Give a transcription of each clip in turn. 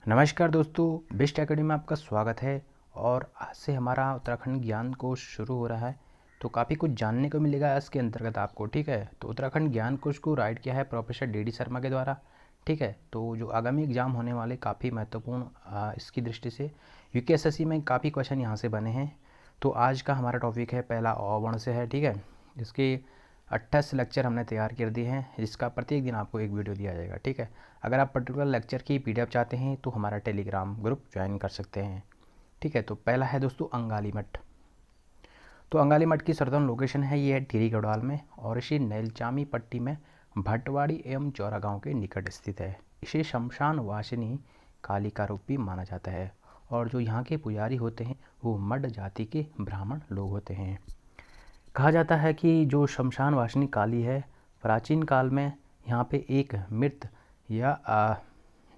नमस्कार दोस्तों, best academy में आपका स्वागत है। और आज से हमारा उत्तराखंड ज्ञान कोश शुरू हो रहा है, तो काफ़ी कुछ जानने को मिलेगा इसके अंतर्गत आपको। ठीक है, तो उत्तराखंड ज्ञान कोश को राइट किया है प्रोफेसर डी शर्मा के द्वारा। ठीक है, तो जो आगामी एग्जाम होने वाले काफ़ी महत्वपूर्ण इसकी दृष्टि से यूकेएसएससी में काफ़ी क्वेश्चन यहाँ से बने हैं। तो आज का हमारा टॉपिक है पहला अ वर्ण से है। ठीक है, इसके 28 लेक्चर हमने तैयार कर दिए हैं, जिसका प्रत्येक दिन आपको एक वीडियो दिया जाएगा। ठीक है, अगर आप पर्टिकुलर लेक्चर की पीडीएफ चाहते हैं तो हमारा टेलीग्राम ग्रुप ज्वाइन कर सकते हैं। ठीक है, तो पहला है दोस्तों अंगाली मठ। तो अंगाली मठ की सर्वोत्तम लोकेशन है, ये है टिहरी गढ़वाल में, और इसी नैलचामी पट्टी में भटवाड़ी एवं चौरा गाँव के निकट स्थित है। इसे शमशान वासिनी काली का रूप भी माना जाता है, और जो यहाँ के पुजारी होते हैं वो मड जाति के ब्राह्मण लोग होते हैं। कहा जाता है कि जो शमशान वासिनी काली है, प्राचीन काल में यहाँ पे एक मृत या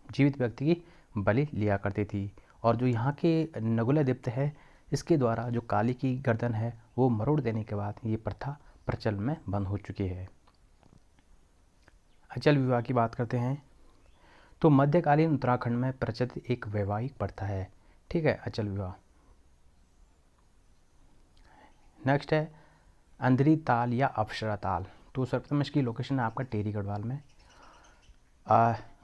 जीवित व्यक्ति की बलि लिया करती थी, और जो यहाँ के नगुला दिप्त है, इसके द्वारा जो काली की गर्दन है वो मरोड़ देने के बाद ये प्रथा प्रचलन में बंद हो चुकी है। अचल विवाह की बात करते हैं तो मध्यकालीन उत्तराखंड में प्रचलित एक वैवाहिक प्रथा है। ठीक है, अचल विवाह। नेक्स्ट है अंधरी ताल या अप्सरा ताल। तो सर्वप्रथम इसकी लोकेशन है आपका टिहरी गढ़वाल में।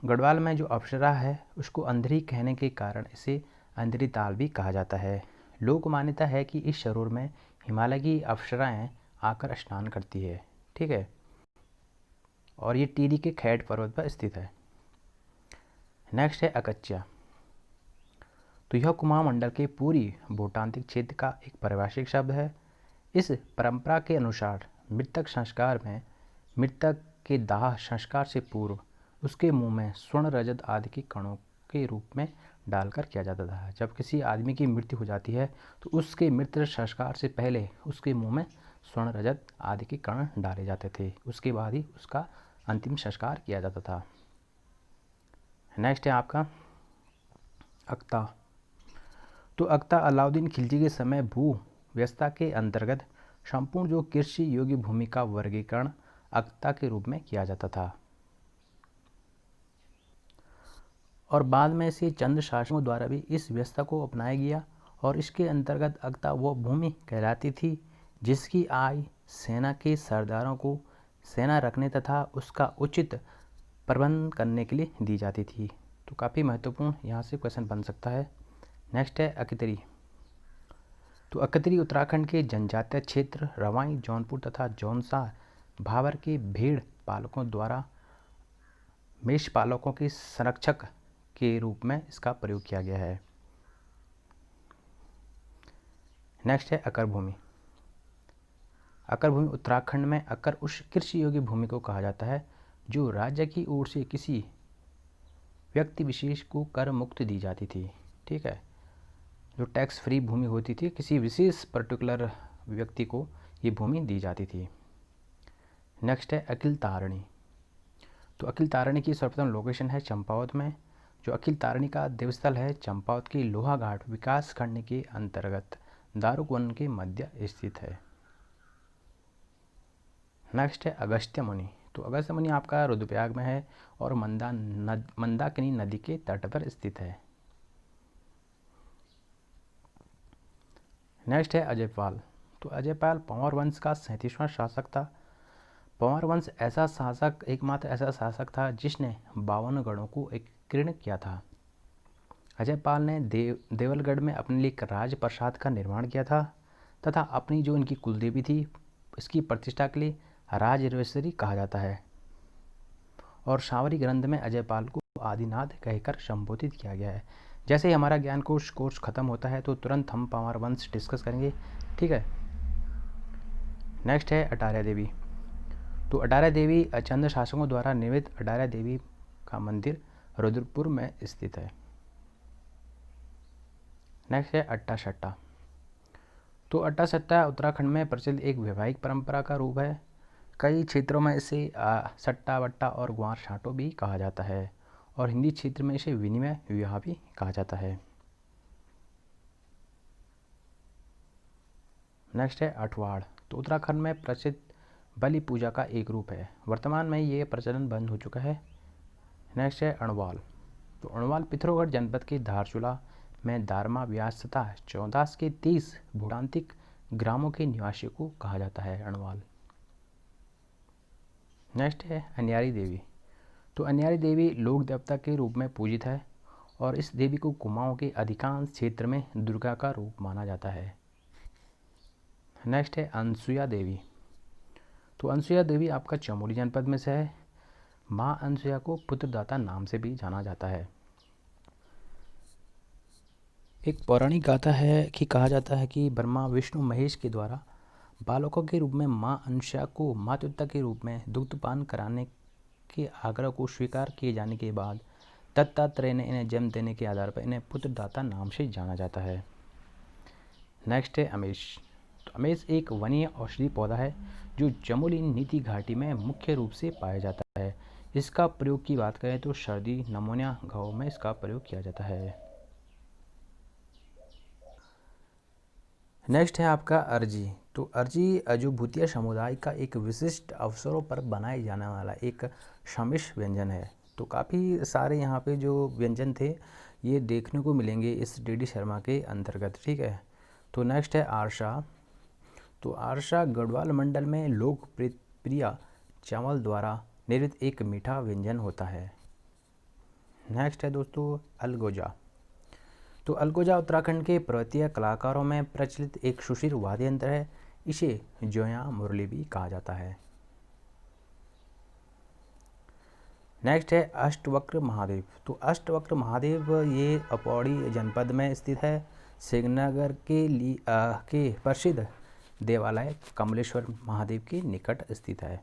गढ़वाल में जो अप्सरा है उसको अंधरी कहने के कारण इसे अंधरी ताल भी कहा जाता है। लोक मान्यता है कि इस सरोवर में हिमालय की अप्सराएं आकर स्नान करती है। ठीक है, और ये टिहरी के खैट पर्वत पर स्थित है। नेक्स्ट है अकच्या। तो यह कुमाऊं मंडल के पूरी भूटांतिक क्षेत्र का एक पारिभाषिक शब्द है। इस परंपरा के अनुसार मृतक संस्कार में मृतक के दाह संस्कार से पूर्व उसके मुंह में स्वर्ण रजत आदि के कणों के रूप में डालकर किया जाता था। जब किसी आदमी की मृत्यु हो जाती है तो उसके मृत्यु संस्कार से पहले उसके मुंह में स्वर्ण रजत आदि के कण डाले जाते थे, उसके बाद ही उसका अंतिम संस्कार किया जाता था। नेक्स्ट है आपका अक्ता। तो अक्ता अलाउद्दीन खिलजी के समय भू व्यवस्था के अंतर्गत संपूर्ण जो कृषि योग्य भूमि का वर्गीकरण अक्ता के रूप में किया जाता था, और बाद में से चंद शासकों द्वारा भी इस व्यवस्था को अपनाया गया, और इसके अंतर्गत अक्ता वह भूमि कहलाती थी जिसकी आय सेना के सरदारों को सेना रखने तथा उसका उचित प्रबंध करने के लिए दी जाती थी। तो काफ़ी महत्वपूर्ण यहाँ से क्वेश्चन बन सकता है। नेक्स्ट है अकतरी। तो अकतरी उत्तराखंड के जनजातीय क्षेत्र रवाई, जौनपुर तथा जौनसार भावर के भेड़ पालकों द्वारा मेष पालकों के संरक्षक के रूप में इसका प्रयोग किया गया है। नेक्स्ट है अकर भूमि। अकर भूमि उत्तराखंड में अकर उस कृषि योग्य भूमि को कहा जाता है जो राज्य की ओर से किसी व्यक्ति विशेष को कर मुक्त दी जाती थी। ठीक है, जो टैक्स फ्री भूमि होती थी, किसी विशेष पर्टिकुलर व्यक्ति को ये भूमि दी जाती थी। नेक्स्ट है अखिल तारणी। तो अखिल तारणी की सर्वप्रथम लोकेशन है चंपावत में। जो अखिल तारणी का देवस्थल है चंपावत की लोहाघाट विकास खंड के अंतर्गत दारुक वन के मध्य स्थित है। नेक्स्ट है अगस्त्य मुनि। तो अगस्त्य मुनि आपका रुद्रप्रयाग में है और मंदाकिनी नदी के तट पर स्थित है। नेक्स्ट है अजयपाल। तो अजयपाल पंवार वंश का 37वां शासक था। पंवार वंश एकमात्र ऐसा शासक था जिसने 52 गढ़ों को एकीर्ण किया था। अजयपाल ने देवलगढ़ में अपने लिए एक राजप्रसाद का निर्माण किया था तथा अपनी जो इनकी कुलदेवी थी इसकी प्रतिष्ठा के लिए राजराजेश्वरी कहा जाता है, और शावरी ग्रंथ में अजयपाल को आदिनाथ कहकर संबोधित किया गया है। जैसे ही हमारा ज्ञान कोर्स खत्म होता है तो तुरंत हम पंवार वंश डिस्कस करेंगे। ठीक है, नेक्स्ट है अटारिया देवी। तो अटारिया देवी चंद शासकों द्वारा निर्मित अटारिया देवी का मंदिर रुद्रपुर में स्थित है। नेक्स्ट है अट्टा सट्टा। तो अट्टा सट्टा उत्तराखंड में प्रचलित एक वैवाहिक परंपरा का रूप है। कई क्षेत्रों में इसे सट्टा वट्टा और ग्वार छाटो भी कहा जाता है, और हिंदी क्षेत्र में इसे विनिमय विवाह भी कहा जाता है। नेक्स्ट है अठवाड़। तो उत्तराखंड में प्रसिद्ध बलि पूजा का एक रूप है, वर्तमान में ये प्रचलन बंद हो चुका है। नेक्स्ट है अणवाल। तो अणवाल पिथौरागढ़ जनपद के धारचूला में दारमा व्यास तथा चौदास के 30 भूटांतिक ग्रामों के निवासियों को कहा जाता है अणवाल। नेक्स्ट है अन्यारी देवी। तो अन्यारी देवी लोक देवता के रूप में पूजित है और इस देवी को कुमाऊं के अधिकांश क्षेत्र में दुर्गा का रूप माना जाता है। नेक्स्ट है अनसुया देवी। तो अनसुया देवी आपका चमोली जनपद में से है। माँ अनसुया को पुत्रदाता नाम से भी जाना जाता है। एक पौराणिक गाथा है कि कहा जाता है कि ब्रह्मा विष्णु महेश के द्वारा बालकों के रूप में माँ अनसुया को मातृत्व के रूप में दुग्धपान कराने के आग्रह को स्वीकार किए जाने के बाद दत्तात्रेय ने इन्हें जन्म देने के आधार पर इन्हें पुत्रदाता नाम से जाना जाता है। नेक्स्ट है अमेश। तो अमेश एक वनीय औषधि पौधा है जो चमोली नीति घाटी में मुख्य रूप से पाया जाता है। इसका प्रयोग की बात करें तो सर्दी नमूनिया घाव में इसका प्रयोग किया जाता है। नेक्स्ट है आपका अर्जी। तो अर्जी जो भूतिया समुदाय का एक विशिष्ट अवसरों पर बनाए जाने वाला एक शामिश व्यंजन है। तो काफ़ी सारे यहाँ पे जो व्यंजन थे ये देखने को मिलेंगे इस डीडी शर्मा के अंतर्गत, ठीक है। तो नेक्स्ट है आरसा। तो आरसा गढ़वाल मंडल में लोकप्रिय चावल द्वारा निर्मित एक मीठा व्यंजन होता है। नेक्स्ट है दोस्तों अलगोजा। तो अलगोजा उत्तराखंड के पर्वतीय कलाकारों में प्रचलित एक सुशील वाद्य यंत्र है। इसे जोया मुरली भी कहा जाता है। नेक्स्ट है अष्टवक्र महादेव। तो अष्टवक्र महादेव ये पौड़ी जनपद में स्थित है। श्रीनगर के प्रसिद्ध देवालय कमलेश्वर महादेव के निकट स्थित है।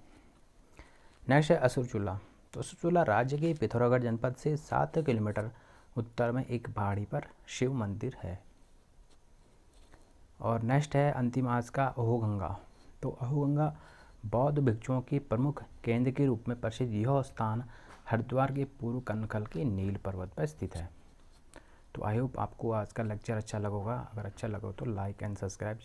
नेक्स्ट है असुरचूला। तो असुरचूला राज्य के पिथौरागढ़ जनपद से 7 किलोमीटर उत्तर में एक पहाड़ी पर शिव मंदिर है। और नेक्स्ट है अंतिम आज का अहोगंगा। तो अहोगंगा बौद्ध भिक्षुओं के प्रमुख केंद्र के रूप में प्रसिद्ध यह स्थान हरिद्वार के पूर्व कनखल के नील पर्वत पर स्थित है। तो आई होप आपको आज का लेक्चर अच्छा लगा होगा। अगर अच्छा लगा हो तो लाइक एंड सब्सक्राइब